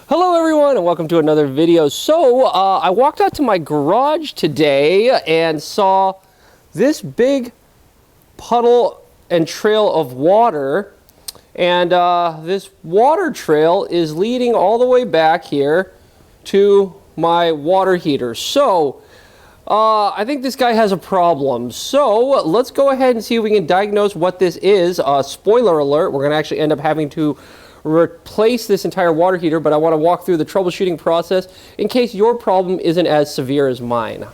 Hello everyone and welcome to another video. So I walked out to my garage today and saw this big puddle and trail of water, and this water trail is leading all the way back here to my water heater. So I think this guy has a problem. So let's go ahead and see if we can diagnose what this is. Spoiler alert, we're going to actually end up having to replace this entire water heater, but I want to walk through the troubleshooting process in case your problem isn't as severe as mine.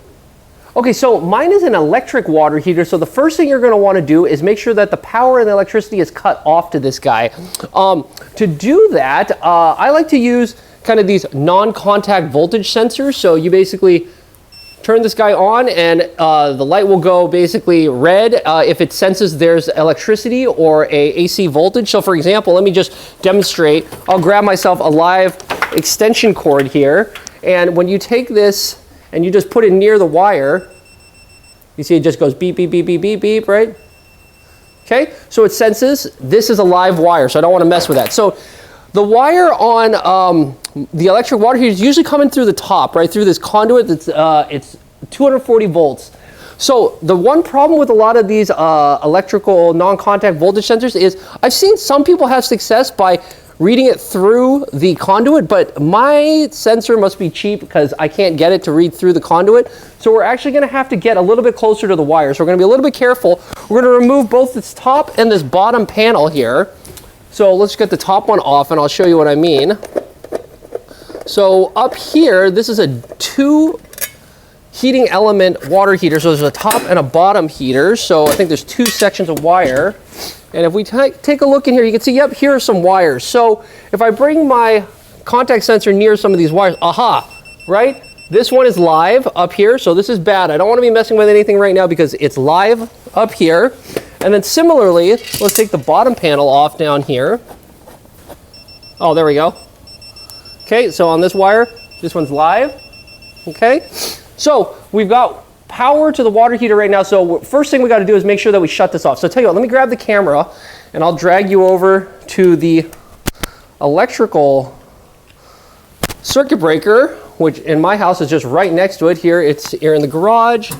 Okay, so mine is an electric water heater, so the first thing you're going to want to do is make sure that the power and the electricity is cut off to this guy. To do that, I like to use kind of these non-contact voltage sensors. So you basically turn this guy on and the light will go basically red if it senses there's electricity or a AC voltage. So for example, let me just demonstrate. I'll grab myself a live extension cord here, and when you take this and you just put it near the wire, you see it just goes beep, beep, beep, beep, beep, beep, right? Okay, so it senses this is a live wire, so I don't want to mess with that. So the wire on the electric water heater is usually coming through the top, right, through this conduit that's it's 240 volts. So the one problem with a lot of these electrical non-contact voltage sensors is I've seen some people have success by reading it through the conduit, but my sensor must be cheap because I can't get it to read through the conduit. So we're actually going to have to get a little bit closer to the wire. So we're going to be a little bit careful. We're going to remove both this top and this bottom panel here. So let's get the top one off and I'll show you what I mean. So up here, this is a two heating element water heater. So there's a top and a bottom heater. So I think there's two sections of wire. And if we take a look in here, you can see, yep, here are some wires. So if I bring my contact sensor near some of these wires, aha, right? This one is live up here. So this is bad. I don't want to be messing with anything right now because it's live up here. And then similarly, let's take the bottom panel off down here. Oh, there we go. Okay, so on this wire, this one's live. Okay, so we've got power to the water heater right now. So first thing we got to do is make sure that we shut this off. So tell you what, let me grab the camera and I'll drag you over to the electrical circuit breaker, which in my house is just right next to it. Here, it's here in the garage.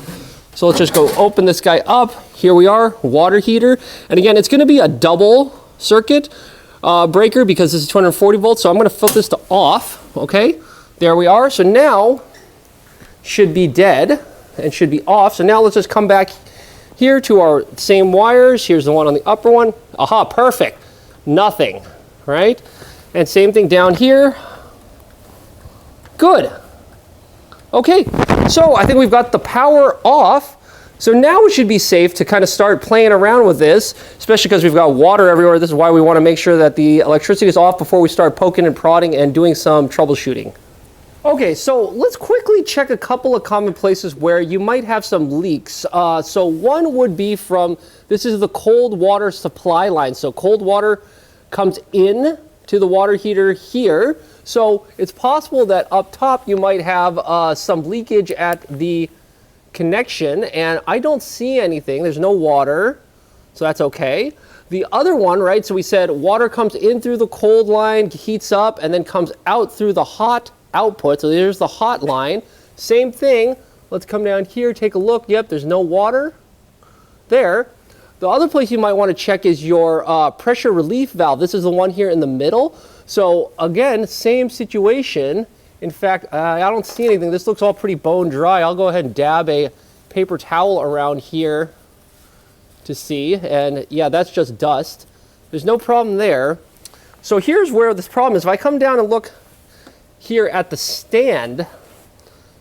So let's just go open this guy up. Here we are, water heater. And again, it's going to be a double circuit breaker because this is 240 volts. So I'm going to flip this to off. Okay, there we are. So now should be dead and should be off. So now let's just come back here to our same wires. Here's the one on the upper one. Aha, perfect. Nothing, right? And same thing down here. Good. Okay, so I think we've got the power off. So now we should be safe to kind of start playing around with this, especially because we've got water everywhere. This is why we want to make sure that the electricity is off before we start poking and prodding and doing some troubleshooting. Okay, so let's quickly check a couple of common places where you might have some leaks. So one would be from, this is the cold water supply line. So cold water comes in to the water heater here. So it's possible that up top you might have some leakage at the connection, and I don't see anything. There's no water, so that's okay. The other one, right, so we said water comes in through the cold line, heats up, and then comes out through the hot output. So there's the hot line. Same thing. Let's come down here, take a look. Yep, there's no water there. The other place you might want to check is your pressure relief valve. This is the one here in the middle. So again, same situation. In fact, I don't see anything. This looks all pretty bone dry. I'll go ahead and dab a paper towel around here to see. And yeah, that's just dust. There's no problem there. So here's where this problem is. If I come down and look here at the stand,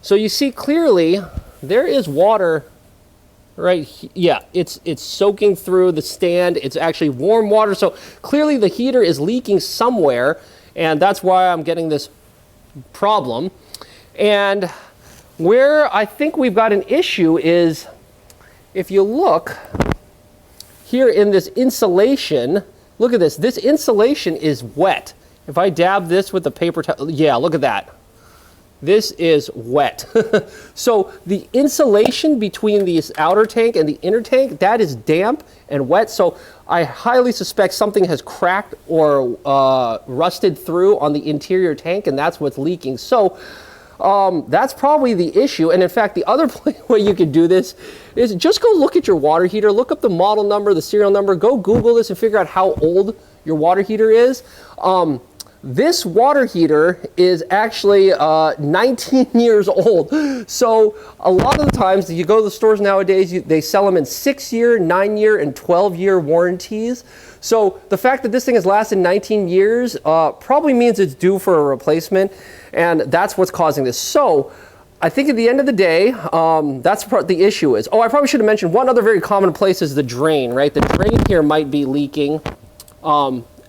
so you see clearly there is water right here. Yeah, it's soaking through the stand. It's actually warm water. So clearly the heater is leaking somewhere, and that's why I'm getting this problem. And where I think we've got an issue is if you look here in this insulation, look at this. This insulation is wet. If I dab this with the paper towel, yeah, look at that. this is wet. So the insulation between this outer tank and the inner tank, that is damp and wet. So I highly suspect something has cracked or rusted through on the interior tank, and that's what's leaking. So that's probably the issue. And in fact, the other way you could do this is just go look at your water heater, look up the model number, the serial number, go Google this and figure out how old your water heater is. This water heater is actually 19 years old. So a lot of the times you go to the stores nowadays, they sell them in 6-year, 9-year, and 12-year warranties. So the fact that this thing has lasted 19 years probably means it's due for a replacement, and that's what's causing this. So I think at the end of the day, that's what the issue is. Oh, I probably should have mentioned one other very common place is the drain, right? The drain here might be leaking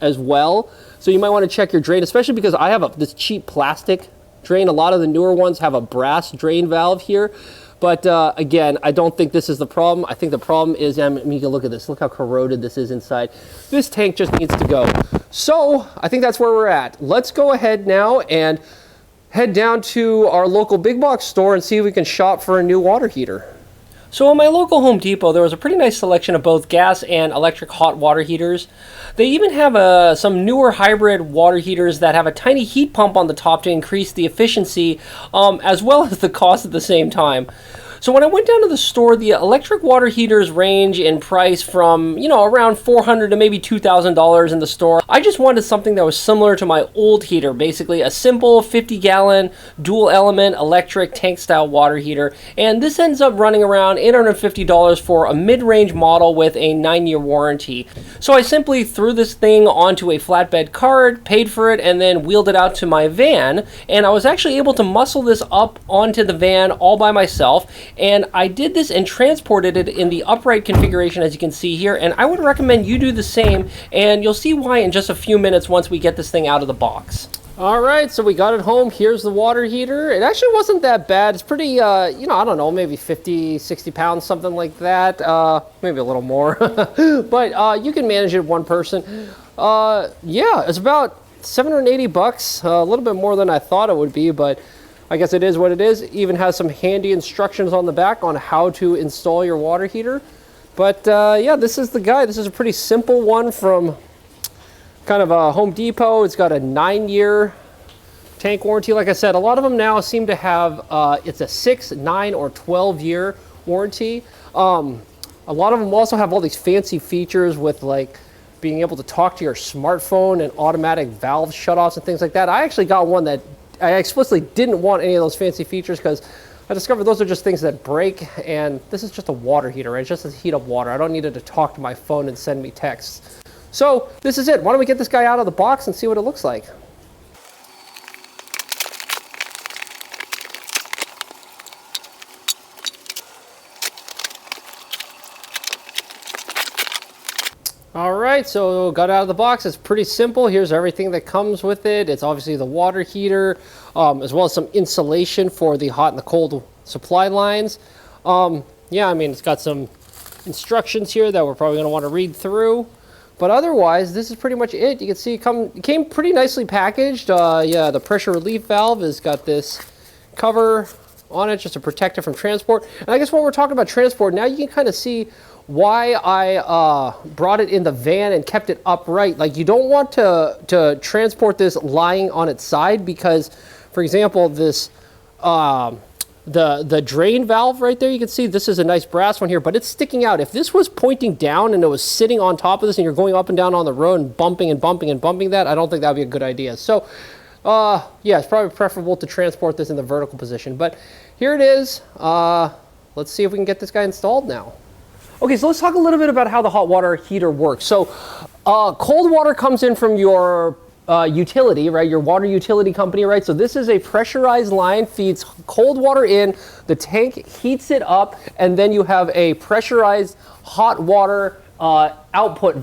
as well. So you might want to check your drain, especially because I have this cheap plastic drain. A lot of the newer ones have a brass drain valve here. But again, I don't think this is the problem. I think the problem is, I mean, you can look at this. Look how corroded this is inside. This tank just needs to go. So I think that's where we're at. Let's go ahead now and head down to our local big box store and see if we can shop for a new water heater. So in my local Home Depot, there was a pretty nice selection of both gas and electric hot water heaters. They even have some newer hybrid water heaters that have a tiny heat pump on the top to increase the efficiency as well as the cost at the same time. So when I went down to the store, the electric water heaters range in price from, you know, around $400 to maybe $2,000 in the store. I just wanted something that was similar to my old heater, basically a simple 50-gallon dual element electric tank style water heater. And this ends up running around $850 for a mid-range model with a 9-year warranty. So I simply threw this thing onto a flatbed cart, paid for it, and then wheeled it out to my van. And I was actually able to muscle this up onto the van all by myself. And I did this and transported it in the upright configuration, as you can see here, and I would recommend you do the same, and you'll see why in just a few minutes once we get this thing out of the box. All right, so we got it home. Here's the water heater. It actually wasn't that bad. It's pretty, you know, I don't know, maybe 50, 60 pounds, something like that. Maybe a little more, but you can manage it one person. Yeah, it's about 780 bucks, a little bit more than I thought it would be, but I guess it is what it is. It even has some handy instructions on the back on how to install your water heater. But yeah, this is the guy. This is a pretty simple one from kind of a Home Depot. It's got a 9-year tank warranty. Like I said, a lot of them now seem to have, it's a 6, 9, or 12-year warranty. A lot of them also have all these fancy features with like being able to talk to your smartphone and automatic valve shutoffs and things like that. I actually got one that I explicitly didn't want any of those fancy features because I discovered those are just things that break, and this is just a water heater, right? It's just to heat up water. I don't need it to talk to my phone and send me texts. So this is it. Why don't we get this guy out of the box and see what it looks like? All right, so got it out of the box. It's pretty simple. Here's everything that comes with it. It's obviously the water heater, as well as some insulation for the hot and the cold supply lines. Yeah, I mean, it's got some instructions here that we're probably going to want to read through. But otherwise, this is pretty much it. You can see it came pretty nicely packaged. Yeah, the pressure relief valve has got this cover on it just to protect it from transport. And I guess while we're talking about transport, now you can kind of see why I brought it in the van and kept it upright. Like, you don't want to transport this lying on its side because, for example, this the drain valve right there, you can see this is a nice brass one here, but it's sticking out. If this was pointing down and it was sitting on top of this and you're going up and down on the road and bumping and bumping and bumping that, I don't think that would be a good idea. So yeah, it's probably preferable to transport this in the vertical position. But here it is. Let's see if we can get this guy installed now. Okay, so let's talk a little bit about how the hot water heater works. So cold water comes in from your utility, right? Your water utility company, right? So this is a pressurized line, feeds cold water in, the tank heats it up, and then you have a pressurized hot water output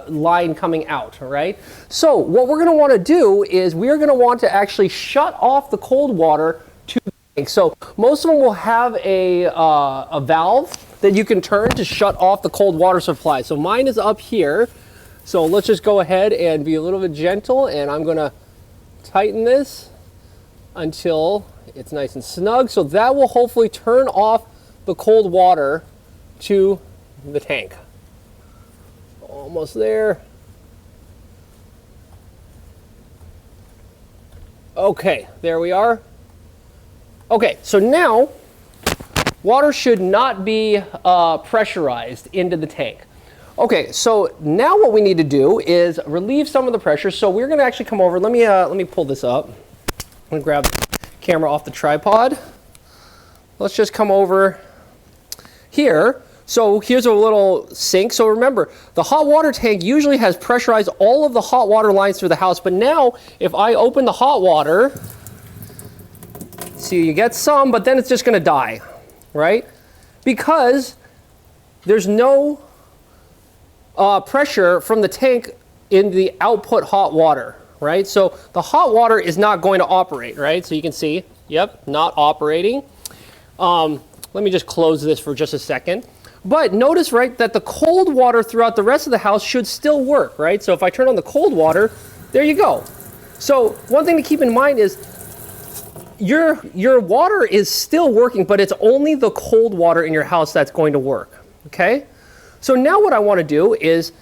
line coming out, right? So what we're going to want to do is we're going to want to actually shut off the cold water to the tank. So most of them will have a valve that you can turn to shut off the cold water supply. So mine is up here. So let's just go ahead and be a little bit gentle, and I'm going to tighten this until it's nice and snug, so that will hopefully turn off the cold water to the tank. Almost there. Okay, there we are. Okay, so now water should not be pressurized into the tank. Okay, so now what we need to do is relieve some of the pressure. So we're going to actually come over. Let me pull this up. I'm going to grab the camera off the tripod. Let's just come over here. So here's a little sink. So remember, the hot water tank usually has pressurized all of the hot water lines through the house. But now, if I open the hot water, see, you get some, but then it's just going to die, right? Because there's no pressure from the tank in the output hot water, right? So the hot water is not going to operate, right? So you can see, yep, not operating. Let me just close this for just a second. But notice, right, that the cold water throughout the rest of the house should still work, right? So if I turn on the cold water, there you go. So one thing to keep in mind is your water is still working, but it's only the cold water in your house that's going to work, okay? So now what I want to do is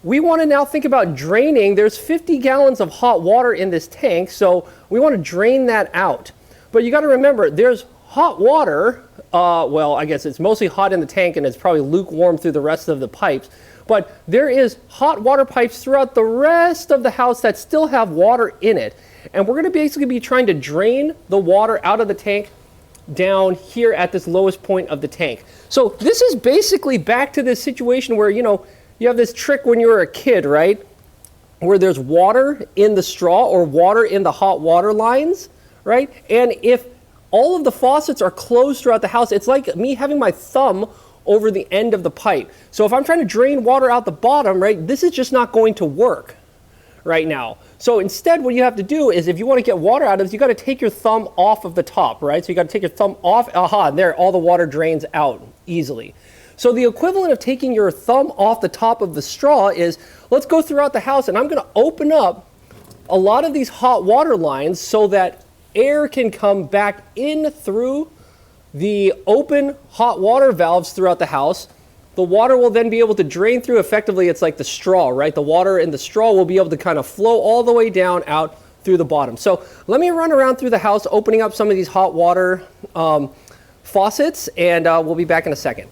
we want to now think about draining. There's 50 gallons of hot water in this tank, so we want to drain that out. But you got to remember, there's hot water. Well, I guess it's mostly hot in the tank and it's probably lukewarm through the rest of the pipes. But there is hot water pipes throughout the rest of the house that still have water in it. And we're going to basically be trying to drain the water out of the tank down here at this lowest point of the tank. So this is basically back to this situation where, you know, you have this trick when you were a kid, right? Where there's water in the straw or water in the hot water lines, right? And if all of the faucets are closed throughout the house, it's like me having my thumb over the end of the pipe. So if I'm trying to drain water out the bottom, right, this is just not going to work right now. So instead, what you have to do is, if you want to get water out of this, you got to take your thumb off of the top, right? So you got to take your thumb off. Aha, there, all the water drains out easily. So the equivalent of taking your thumb off the top of the straw is, let's go throughout the house and I'm going to open up a lot of these hot water lines so that air can come back in through the open hot water valves throughout the house. The water will then be able to drain through. Effectively, it's like the straw, right? The water in the straw will be able to kind of flow all the way down out through the bottom. So let me run around through the house, opening up some of these hot water faucets, and we'll be back in a second.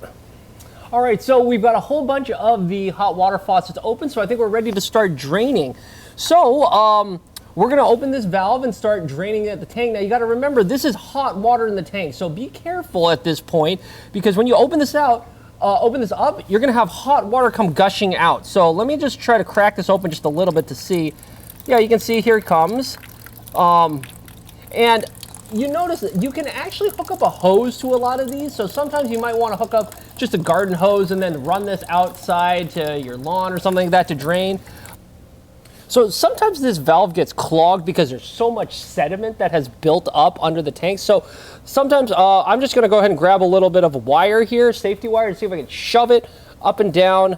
All right, so we've got a whole bunch of the hot water faucets open, so I think we're ready to start draining. So we're going to open this valve and start draining it at the tank. Now, you got to remember, this is hot water in the tank, so be careful at this point, because when you open this up, you're going to have hot water come gushing out. So let me just try to crack this open just a little bit to see. Yeah, you can see here it comes. And you notice that you can actually hook up a hose to a lot of these. So sometimes you might want to hook up just a garden hose and then run this outside to your lawn or something like that to drain. So sometimes this valve gets clogged because there's so much sediment that has built up under the tank. So sometimes I'm just going to go ahead and grab a little bit of wire here, safety wire, and see if I can shove it up and down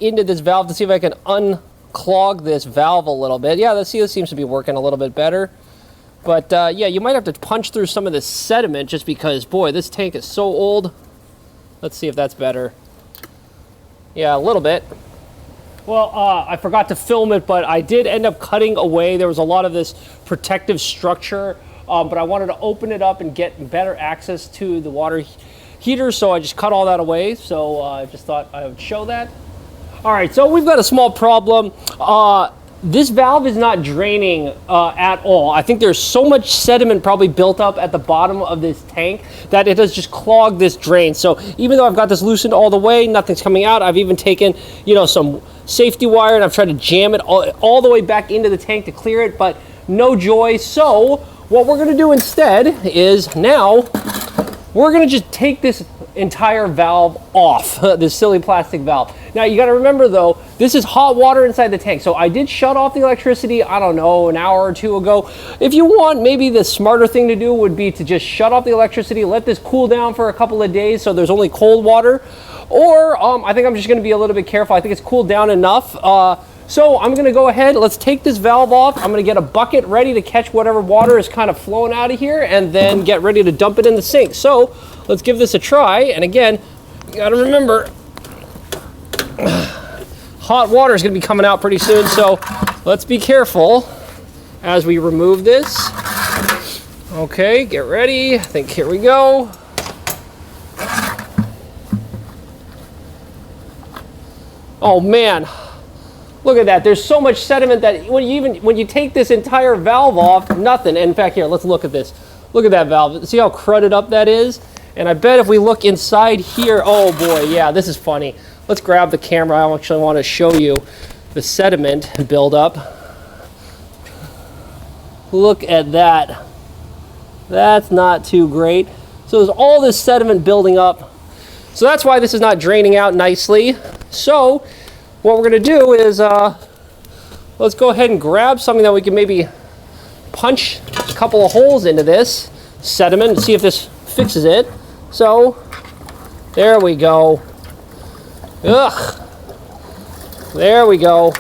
into this valve to see if I can unclog this valve a little bit. Yeah, this seems to be working a little bit better. But yeah, you might have to punch through some of this sediment just because, boy, this tank is so old. Let's see if that's better. Yeah, a little bit. Well, I forgot to film it, but I did end up cutting away. There was a lot of this protective structure, but I wanted to open it up and get better access to the water heater, so I just cut all that away. So I just thought I would show that. All right, so we've got a small problem. This valve is not draining at all. I think there's so much sediment probably built up at the bottom of this tank that it has just clogged this drain. So even though I've got this loosened all the way, nothing's coming out. I've even taken, you know, some safety wire and I've tried to jam it all the way back into the tank to clear it, but no joy. So what we're gonna do instead is now we're gonna just take this entire valve off, this silly plastic valve. Now you got to remember though, this is hot water inside the tank. So I did shut off the electricity, I don't know, an hour or two ago. If you want, maybe the smarter thing to do would be to just shut off the electricity, let this cool down for a couple of days so there's only cold water. Or I think I'm just going to be a little bit careful. I think it's cooled down enough So I'm gonna go ahead, let's take this valve off. I'm gonna get a bucket ready to catch whatever water is kind of flowing out of here and then get ready to dump it in the sink. So let's give this a try. And again, you gotta remember, hot water is gonna be coming out pretty soon. So let's be careful as we remove this. Okay, get ready. I think here we go. Oh man. Look at that. There's so much sediment that when you take this entire valve off, nothing. And in fact, here, let's look at this. Look at that valve. See how crudded up that is? And I bet if we look inside here, oh boy, yeah, this is funny. Let's grab the camera. I actually want to show you the sediment buildup. Look at that. That's not too great. So there's all this sediment building up. So that's why this is not draining out nicely. So what we're going to do is let's go ahead and grab something that we can maybe punch a couple of holes into this sediment and see if this fixes it. So there we go. Ugh. There we go.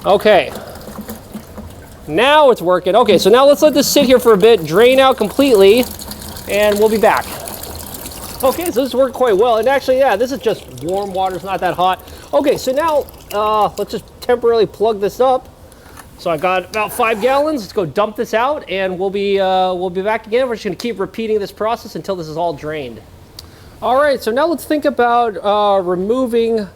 Okay. Now it's working. Okay, so now let's let this sit here for a bit, drain out completely, and we'll be back. Okay, so this worked quite well. And actually, yeah, this is just warm water. It's not that hot. Okay, so now let's just temporarily plug this up. So I got about 5 gallons. Let's go dump this out, and we'll be back again. We're just going to keep repeating this process until this is all drained. All right, so now let's think about removing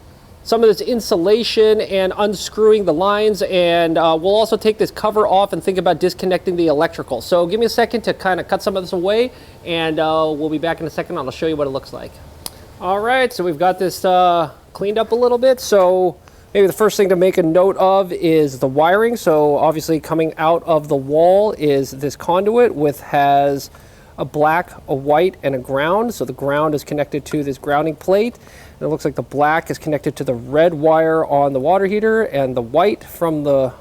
some of this insulation and unscrewing the lines, and we'll also take this cover off and think about disconnecting the electrical. So give me a second to kind of cut some of this away, and we'll be back in a second. I'll show you what it looks like. All right, so we've got this cleaned up a little bit. So maybe the first thing to make a note of is the wiring. So obviously coming out of the wall is this conduit has a black, a white, and a ground. So the ground is connected to this grounding plate. And it looks like the black is connected to the red wire on the water heater, and the white from the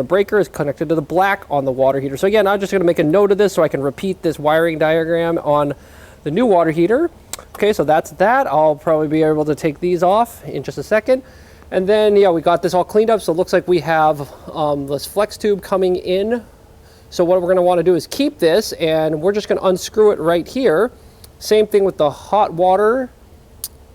breaker is connected to the black on the water heater. So again, I'm just going to make a note of this so I can repeat this wiring diagram on the new water heater. Okay, so that's that. I'll probably be able to take these off in just a second. And then, yeah, we got this all cleaned up. So it looks like we have this flex tube coming in. So what we're going to want to do is keep this, and we're just going to unscrew it right here. Same thing with the hot water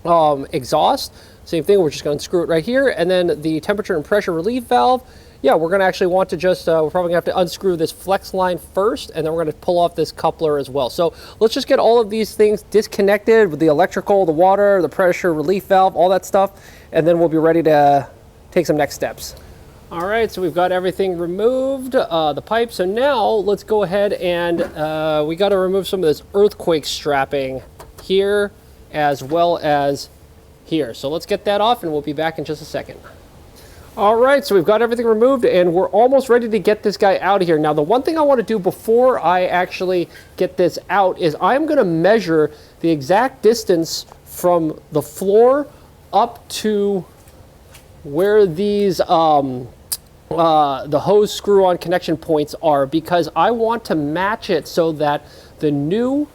exhaust. Same thing, we're just going to unscrew it right here. And then the temperature and pressure relief valve, yeah, we're going to actually want to just, we're probably going to have to unscrew this flex line first, and then we're going to pull off this coupler as well. So let's just get all of these things disconnected with the electrical, the water, the pressure relief valve, all that stuff, and then we'll be ready to take some next steps. All right, so we've got everything removed, the pipe. So now let's go ahead and we got to remove some of this earthquake strapping here as well as here. So let's get that off, and we'll be back in just a second. All right, so we've got everything removed, and we're almost ready to get this guy out of here. Now, the one thing I want to do before I actually get this out is I'm going to measure the exact distance from the floor up to where these the hose screw-on connection points are, because I want to match it so that the new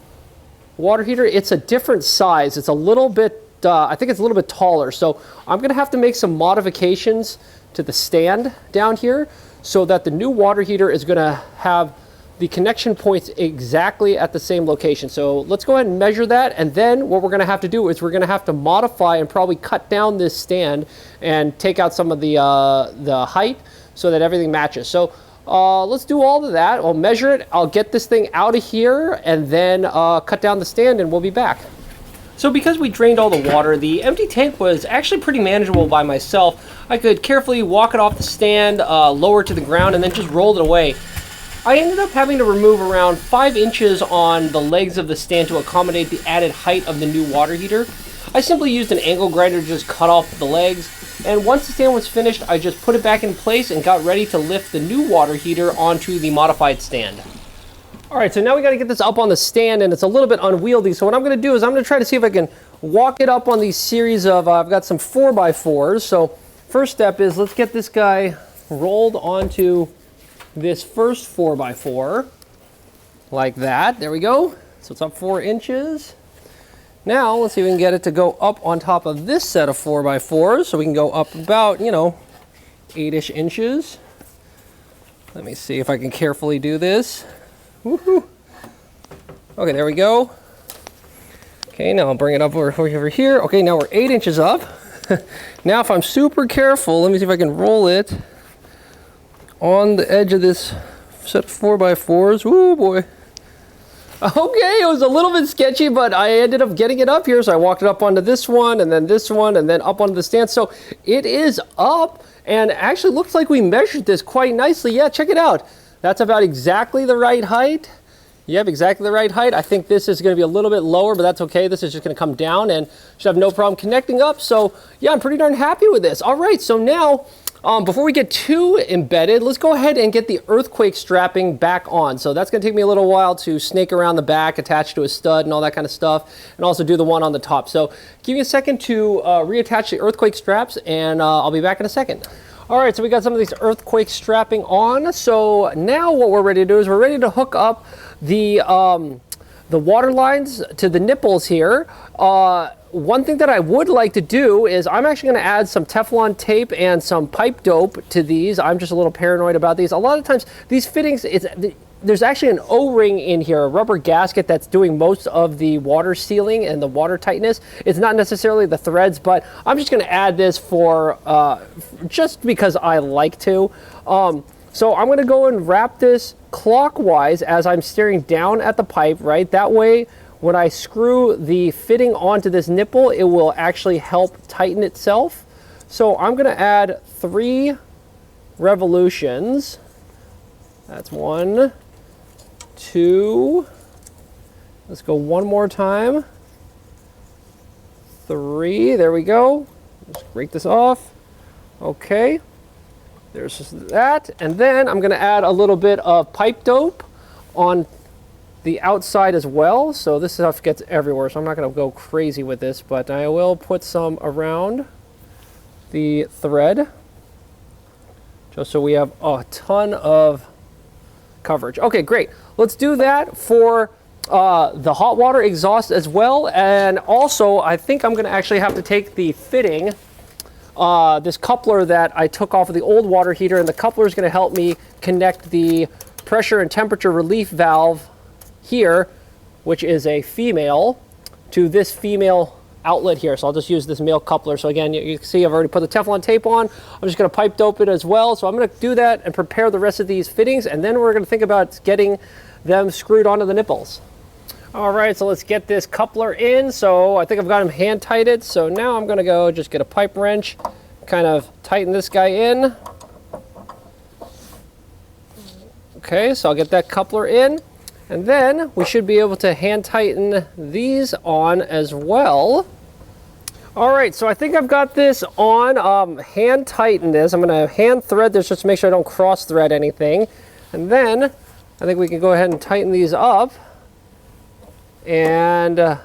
water heater, it's a different size. It's a little bit, I think it's a little bit taller. So I'm going to have to make some modifications to the stand down here so that the new water heater is going to have the connection points exactly at the same location. So let's go ahead and measure that, and then what we're going to have to do is we're going to have to modify and probably cut down this stand and take out some of the height so that everything matches. So let's do all of that. I'll measure it, I'll get this thing out of here, and then cut down the stand, and we'll be back. So because we drained all the water, the empty tank was actually pretty manageable by myself. I could carefully walk it off the stand, lower it to the ground, and then just roll it away. I ended up having to remove around 5 inches on the legs of the stand to accommodate the added height of the new water heater. I simply used an angle grinder to just cut off the legs, and once the stand was finished, I just put it back in place and got ready to lift the new water heater onto the modified stand. Alright, so now we got to get this up on the stand, and it's a little bit unwieldy, so what I'm going to do is I'm going to try to see if I can walk it up on these series of, I've got some 4x4s, so first step is let's get this guy rolled onto this first 4x4, like that. There we go. So it's up 4 inches. Now, let's see if we can get it to go up on top of this set of 4x4s. So we can go up about, 8-ish inches. Let me see if I can carefully do this. Woohoo! Okay, there we go. Okay, now I'll bring it up over here. Okay, now we're 8 inches up. Now if I'm super careful, let me see if I can roll it on the edge of this set of 4x4s. Woo boy. Okay, it was a little bit sketchy, but I ended up getting it up here. So I walked it up onto this one, and then up onto the stand. So it is up, and actually looks like we measured this quite nicely. Yeah, check it out. That's about exactly the right height. Yep, exactly the right height. I think this is going to be a little bit lower, but that's okay. This is just going to come down and should have no problem connecting up. So yeah, I'm pretty darn happy with this. All right, so now before we get too embedded, let's go ahead and get the earthquake strapping back on. So that's going to take me a little while to snake around the back, attach to a stud and all that kind of stuff, and also do the one on the top. So give me a second to reattach the earthquake straps, and I'll be back in a second. All right, so we got some of these earthquake strapping on. So now what we're ready to do is we're ready to hook up the water lines to the nipples here. One thing that I would like to do is I'm actually going to add some Teflon tape and some pipe dope to these. I'm just a little paranoid about these. A lot of times these fittings, there's actually an O-ring in here, a rubber gasket that's doing most of the water sealing and the water tightness. It's not necessarily the threads, but I'm just going to add this for just because I like to. So I'm going to go and wrap this clockwise as I'm staring down at the pipe, right? That way, when I screw the fitting onto this nipple, it will actually help tighten itself. So I'm going to add 3 revolutions. That's 1, 2. Let's go one more time. 3. There we go. Just break this off. Okay. There's just that. And then I'm going to add a little bit of pipe dope on the outside as well. So this stuff gets everywhere, so I'm not going to go crazy with this, but I will put some around the thread just so we have a ton of coverage. Okay, great. Let's do that for the hot water exhaust as well. And also, I think I'm going to actually have to take the fitting, this coupler that I took off of the old water heater, and the coupler is going to help me connect the pressure and temperature relief valve here, which is a female, to this female outlet here. So I'll just use this male coupler. So again, you can see I've already put the Teflon tape on. I'm just going to pipe dope it as well. So I'm going to do that and prepare the rest of these fittings, and then we're going to think about getting them screwed onto the nipples. All right, so let's get this coupler in. So I think I've got them hand tighted. So now I'm going to go just get a pipe wrench, kind of tighten this guy in. Okay, so I'll get that coupler in. And then we should be able to hand tighten these on as well. All right, so I think I've got this on. Hand tighten this. I'm going to hand thread this just to make sure I don't cross thread anything. And then I think we can go ahead and tighten these up. And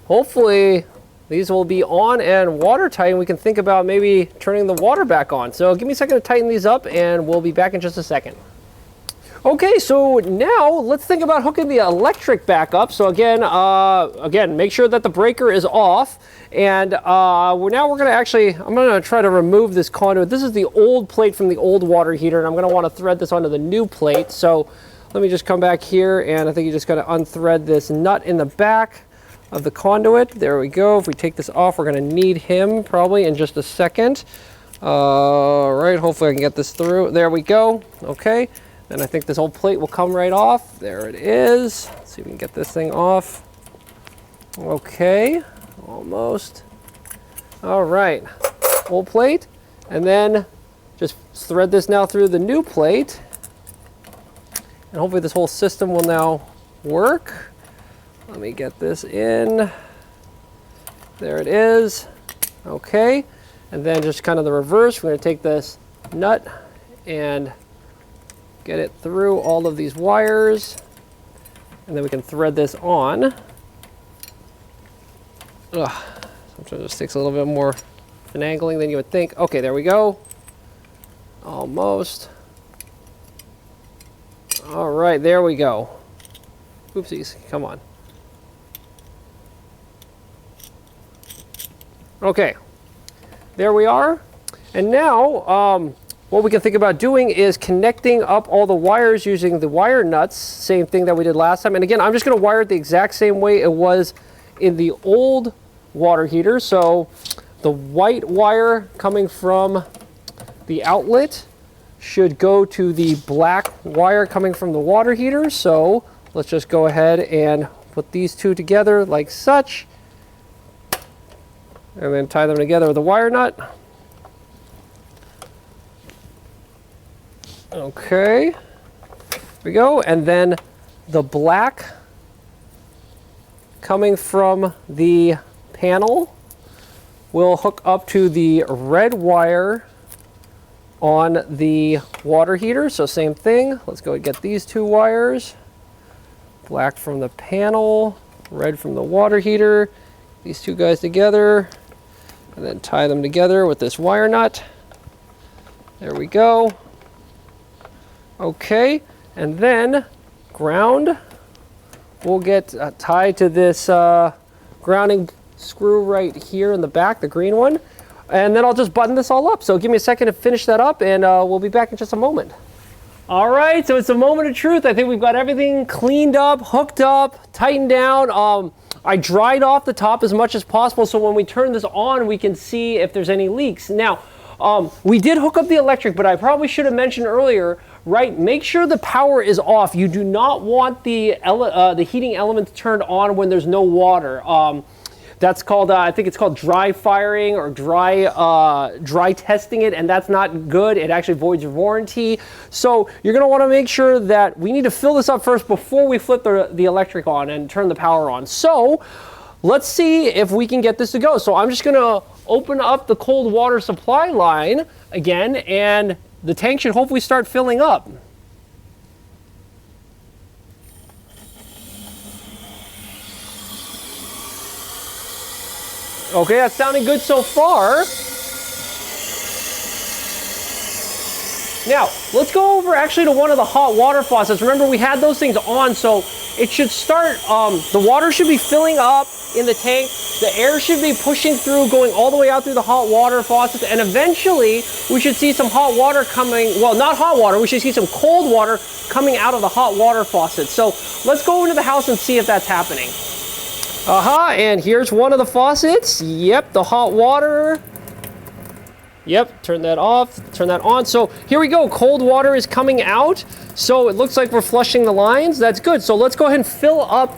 hopefully these will be on and watertight, and we can think about maybe turning the water back on. So give me a second to tighten these up, and we'll be back in just a second. Okay, so now let's think about hooking the electric back up. So again, make sure that the breaker is off. And now we're going to actually, I'm going to try to remove this conduit. This is the old plate from the old water heater, and I'm going to want to thread this onto the new plate. So let me just come back here, and I think you just got to unthread this nut in the back of the conduit. There we go. If we take this off, we're going to need him probably in just a second. All right, hopefully I can get this through. There we go. Okay. And I think this whole plate will come right off. There it is. Let's see if we can get this thing off. Okay, almost. All right, old plate. And then just thread this now through the new plate. And hopefully this whole system will now work. Let me get this in. There it is. Okay, and then just kind of the reverse. We're gonna take this nut and get it through all of these wires, and then we can thread this on. Sometimes it just takes a little bit more finagling than you would think. Okay, there we go. Almost. All right, there we go. Oopsies, come on. Okay, there we are. And now, what we can think about doing is connecting up all the wires using the wire nuts, same thing that we did last time. And again, I'm just going to wire it the exact same way it was in the old water heater. So the white wire coming from the outlet should go to the black wire coming from the water heater. So let's just go ahead and put these two together like such, and then tie them together with a wire nut. Okay, there we go. And then the black coming from the panel will hook up to the red wire on the water heater. So same thing. Let's go and get these two wires. Black from the panel, red from the water heater. These two guys together, and then tie them together with this wire nut. There we go. Okay, and then ground will get tied to this grounding screw right here in the back, the green one. And then I'll just button this all up. So give me a second to finish that up, and we'll be back in just a moment. All right, so it's a moment of truth. I think we've got everything cleaned up, hooked up, tightened down. I dried off the top as much as possible, so when we turn this on, we can see if there's any leaks. Now, we did hook up the electric, but I probably should have mentioned earlier, right, make sure the power is off. You do not want the heating element turned on when there's no water. That's called, I think it's called dry firing or dry testing it, and that's not good. It actually voids your warranty. So you're gonna wanna make sure that we need to fill this up first before we flip the electric on and turn the power on. So let's see if we can get this to go. So I'm just gonna open up the cold water supply line again, and the tank should hopefully start filling up. Okay, that's sounding good so far. Now, let's go over actually to one of the hot water faucets. Remember, we had those things on, so it should start, the water should be filling up in the tank. The air should be pushing through, going all the way out through the hot water faucets, and eventually we should see some hot water coming, well, not hot water, we should see some cold water coming out of the hot water faucet. So let's go into the house and see if that's happening. And here's one of the faucets. Yep, the hot water. Yep, turn that off, turn that on. So here we go, cold water is coming out. So it looks like we're flushing the lines. That's good. So let's go ahead and fill up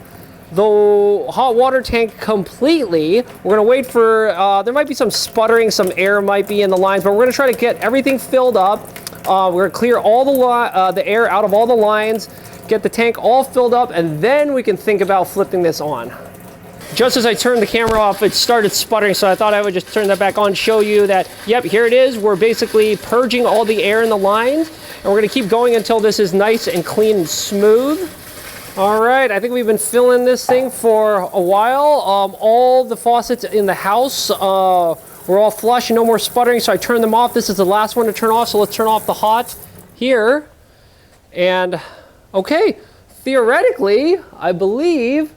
the hot water tank completely. We're gonna wait for, there might be some sputtering, some air might be in the lines, but we're gonna try to get everything filled up. We're gonna clear all the air out of all the lines, get the tank all filled up, and then we can think about flipping this on. Just as I turned the camera off, it started sputtering, so I thought I would just turn that back on, show you that, yep, here it is. We're basically purging all the air in the lines, and we're gonna keep going until this is nice and clean and smooth. All right, I think we've been filling this thing for a while. All the faucets in the house were all flush and no more sputtering, so I turned them off. This is the last one to turn off, so let's turn off the hot here. And okay, theoretically, I believe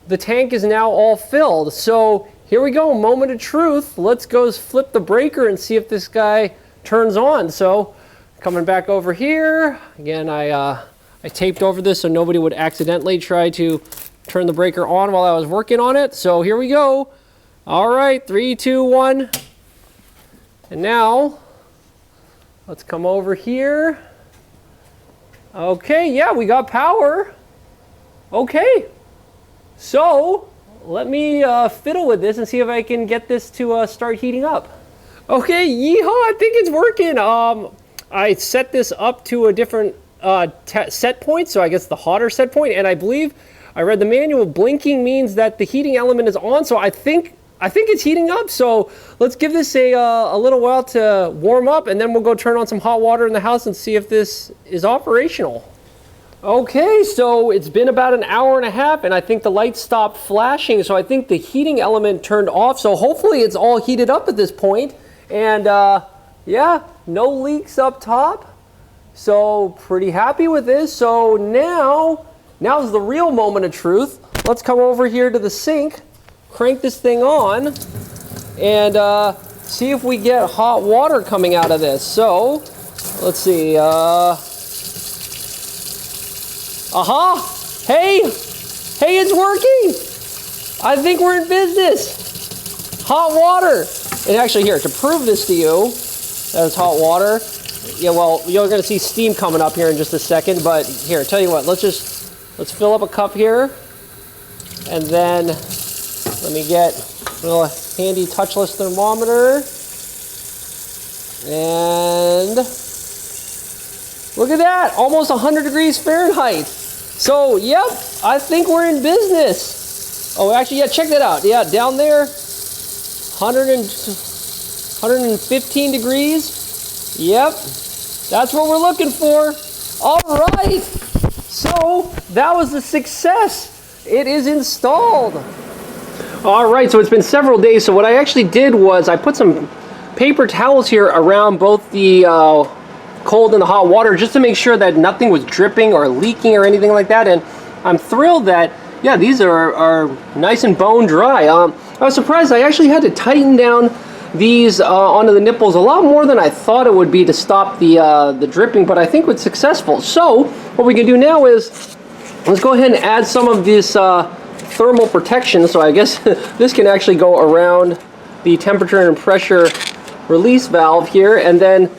the tank is now all filled. So here we go, moment of truth. Let's go flip the breaker and see if this guy turns on. So coming back over here, again, I taped over this so nobody would accidentally try to turn the breaker on while I was working on it. So here we go. All right, 3, 2, 1. And now, let's come over here. Okay, yeah, we got power. Okay. So let me fiddle with this and see if I can get this to start heating up. Okay, yeehaw, I think it's working. I set this up to a different set point, so I guess the hotter set point, and I believe I read the manual, blinking means that the heating element is on, so I think it's heating up. So let's give this a little while to warm up, and then we'll go turn on some hot water in the house and see if this is operational. Okay, so it's been about an hour and a half, and I think the lights stopped flashing, so I think the heating element turned off, so hopefully it's all heated up at this point. And yeah, no leaks up top, so pretty happy with this. So now's the real moment of truth. Let's come over here to the sink, crank this thing on, and see if we get hot water coming out of this. So, let's see. Aha! Hey! Hey, it's working! I think we're in business. Hot water. And actually here, to prove this to you, that it's hot water. Yeah, well, you're gonna see steam coming up here in just a second, but here, tell you what, let's fill up a cup here. And then, let me get a little handy touchless thermometer. And look at that, almost 100 degrees Fahrenheit. So, yep, I think we're in business. Oh, actually, yeah, check that out. Yeah, down there, 115 degrees. Yep, that's what we're looking for. All right, so that was a success. It is installed. All right, so it's been several days. So what I actually did was I put some paper towels here around both the cold and the hot water just to make sure that nothing was dripping or leaking or anything like that. And I'm thrilled that, yeah, these are nice and bone dry. I was surprised I actually had to tighten down these onto the nipples a lot more than I thought it would be to stop the dripping, but I think it was successful. So what we can do now is let's go ahead and add some of this thermal protection. So I guess this can actually go around the temperature and pressure release valve here, and then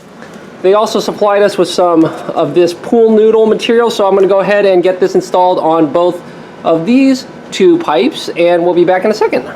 they also supplied us with some of this pool noodle material, so I'm going to go ahead and get this installed on both of these two pipes, and we'll be back in a second.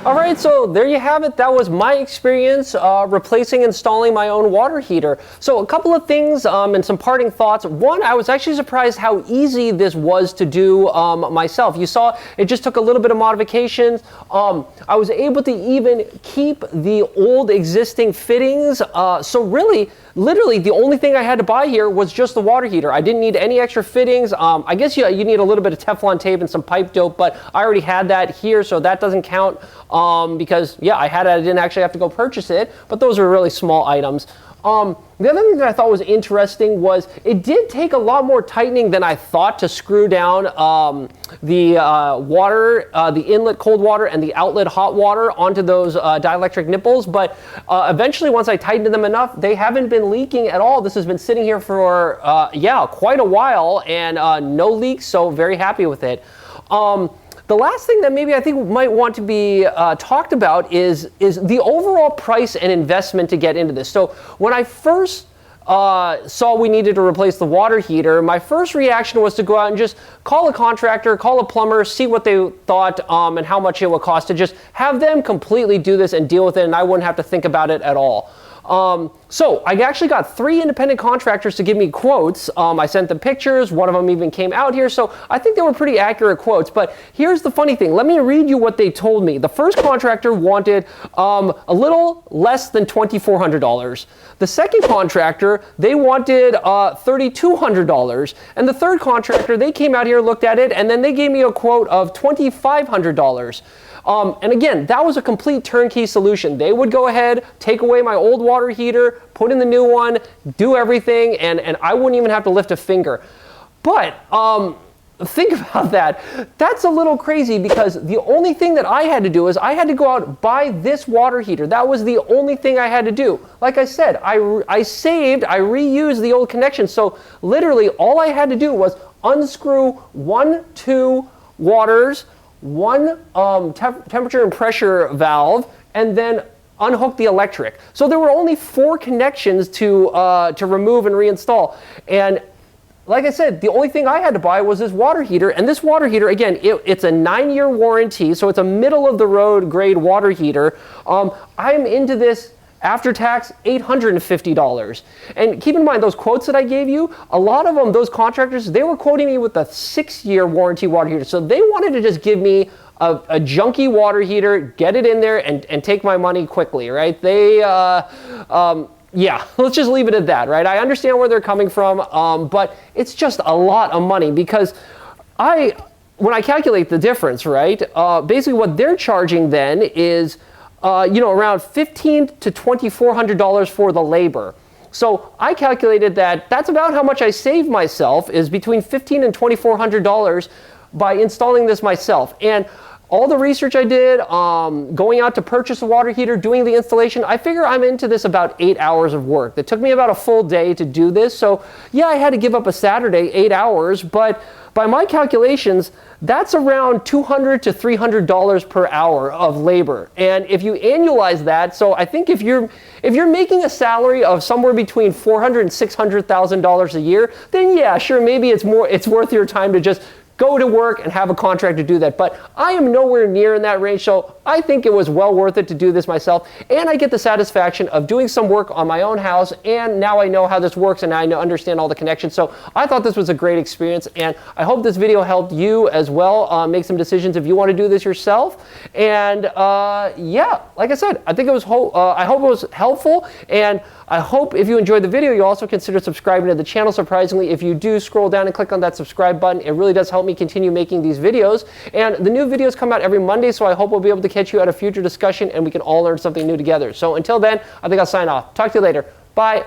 All right, so there you have it. That was my experience replacing and installing my own water heater. So a couple of things and some parting thoughts. One, I was actually surprised how easy this was to do myself. You saw it just took a little bit of modifications. I was able to even keep the old existing fittings. So really, literally, the only thing I had to buy here was just the water heater. I didn't need any extra fittings. I guess you need a little bit of Teflon tape and some pipe dope, but I already had that here, so that doesn't count. Because, yeah, I had it. I didn't actually have to go purchase it, but those are really small items. The other thing that I thought was interesting was it did take a lot more tightening than I thought to screw down the water, the inlet cold water and the outlet hot water onto those dielectric nipples. But eventually, once I tightened them enough, they haven't been leaking at all. This has been sitting here for, yeah, quite a while, and no leaks, so very happy with it. The last thing that maybe I think might want to be talked about is the overall price and investment to get into this. So when I first saw we needed to replace the water heater, my first reaction was to go out and just call a contractor, call a plumber, see what they thought and how much it would cost to just have them completely do this and deal with it, and I wouldn't have to think about it at all. So I actually got 3 independent contractors to give me quotes. I sent them pictures. One of them even came out here. So I think they were pretty accurate quotes. But here's the funny thing. Let me read you what they told me. The first contractor wanted a little less than $2,400. The second contractor, they wanted $3,200. And the third contractor, they came out here, looked at it, and then they gave me a quote of $2,500. And again, that was a complete turnkey solution. They would go ahead, take away my old water heater, put in the new one, do everything, and I wouldn't even have to lift a finger. But think about that. That's a little crazy because the only thing that I had to do is I had to go out and buy this water heater. That was the only thing I had to do. Like I said, I saved, I reused the old connection. So literally all I had to do was unscrew 1, 2 waters, one temperature and pressure valve, and then unhook the electric. So there were only 4 connections to remove and reinstall. And like I said, the only thing I had to buy was this water heater. And this water heater, again, it's a 9-year warranty, so it's a middle-of-the-road grade water heater. I'm into this after tax, $850. And keep in mind, those quotes that I gave you, a lot of them, those contractors, they were quoting me with a 6-year warranty water heater. So they wanted to just give me a junky water heater, get it in there, and take my money quickly, right? They, yeah, let's just leave it at that, right? I understand where they're coming from, but it's just a lot of money because when I calculate the difference, right, basically what they're charging then is around $1,500 to $2,400 for the labor. So I calculated that that's about how much I saved myself, is between $1,500 and $2,400 by installing this myself. And all the research I did, going out to purchase a water heater, doing the installation, I figure I'm into this about 8 hours of work. It took me about a full day to do this. So yeah, I had to give up a Saturday, 8 hours, but by my calculations, that's around $200 to $300 per hour of labor. And if you annualize that, so I think if you're making a salary of somewhere between $400,000 and $600,000 a year, then yeah, sure, maybe it's worth your time to just go to work and have a contractor do that. But I am nowhere near in that range, so I think it was well worth it to do this myself. And I get the satisfaction of doing some work on my own house, and now I know how this works and I understand all the connections. So I thought this was a great experience, and I hope this video helped you as well make some decisions if you want to do this yourself. And yeah, like I said, I think it was I hope it was helpful, and I hope if you enjoyed the video, you also consider subscribing to the channel. Surprisingly, if you do scroll down and click on that subscribe button, it really does help me continue making these videos. And the new videos come out every Monday, so I hope we'll be able to catch you at a future discussion and we can all learn something new together. So until then, I think I'll sign off. Talk to you later. Bye.